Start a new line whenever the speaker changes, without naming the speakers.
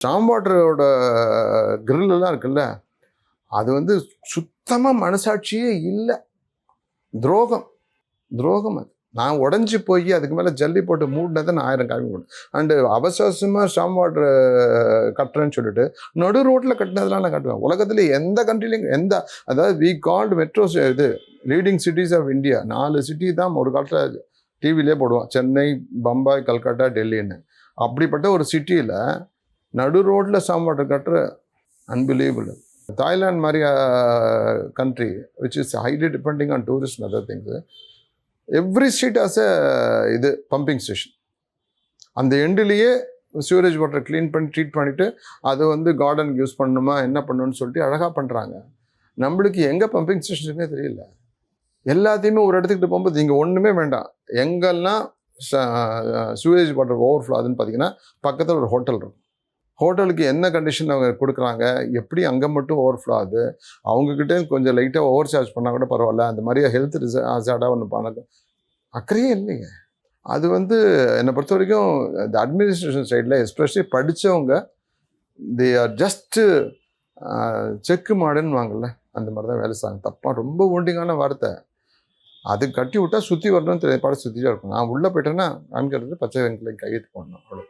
ஸ்டாம் வாட்டரோட கிரில்லாம் இருக்குல்ல, அது வந்து சுத்தமாக மனசாட்சியே இல்லை. துரோகம் துரோகம் அது. நான் உடஞ்சி போய் அதுக்கு மேலே ஜல்லி போட்டு மூடினதை நான் 1000 காப்பி போட்டேன். அண்டு அவசரமாக ஸ்டாம் வாட்டர் கட்டுறேன்னு சொல்லிட்டு நடு ரோட்டில் கட்டினதெல்லாம் நான் கட்டுவேன். உலகத்துல எந்த கண்ட்ரிலையும் அதாவது வி கால்டு மெட்ரோஸ் இது leading cities of India. 4 city தான் ஒரு காலத்தில் டிவிலே போடுவான். சென்னை, பம்பாய், கல்கட்டா, டெல்லின்னு. அப்படிப்பட்ட ஒரு சிட்டியில் நடு ரோட்டில் ஸ்டாம் வாட்டர் கட்டுற அன்பிலீவபிள். தாய்லாந்து மாதிரி country which is highly depending on tourist and other things. Every street has இது பம்பிங் ஸ்டேஷன். அந்த எண்டிலேயே சிவரேஜ் வாட்டர் க்ளீன் பண்ணி ட்ரீட் பண்ணிவிட்டு அதை வந்து கார்டனுக்கு யூஸ் பண்ணணுமா என்ன பண்ணணும்னு சொல்லிட்டு அழகாக பண்ணுறாங்க. நம்மளுக்கு எங்கே பம்பிங் ஸ்டேஷனுக்குனே தெரியல. எல்லாத்தையுமே ஒரு இடத்துக்கிட்ட போகும்போது இங்கே ஒன்றுமே வேண்டாம். எங்கெல்லாம் சிவரேஜ் வாட்டர் ஓவர்ஃப்ளோ ஆகுதுன்னு பார்த்தீங்கன்னா பக்கத்தில் ஒரு ஹோட்டல் இருக்கும். ஹோட்டலுக்கு என்ன கண்டிஷன் அவங்க கொடுக்குறாங்க, எப்படி அங்கே மட்டும் ஓவர்ஃப்ளோ ஆகுது, அவங்கக்கிட்டே கொஞ்சம் லைட்டாக ஓவர் சார்ஜ் பண்ணால் கூட பரவாயில்ல, அந்த மாதிரியே ஹெல்த் ஹசார்டாக ஒன்று பண்ண அக்கறையே இல்லைங்க. அது வந்து என்னை பொறுத்த வரைக்கும் இந்த அட்மினிஸ்ட்ரேஷன் சைடில் எஸ்பெஷலி படித்தவங்க தே ஆர் ஜஸ்ட்டு செக்கு மாடுன்னு வாங்கல, அந்த மாதிரி தான் வேலை செய்வாங்க. தப்பாக ரொம்ப ஊண்டிங்கான வார்த்தை. அது கட்டி விட்டால் சுற்றி வரணும்னு படம் சுற்றிட்டே இருக்கும். நான் உள்ளே போய்ட்டேன்னா காமிக்கிறது பச்சை வெங்கில கையெழுத்து போடணும், அவ்வளோ.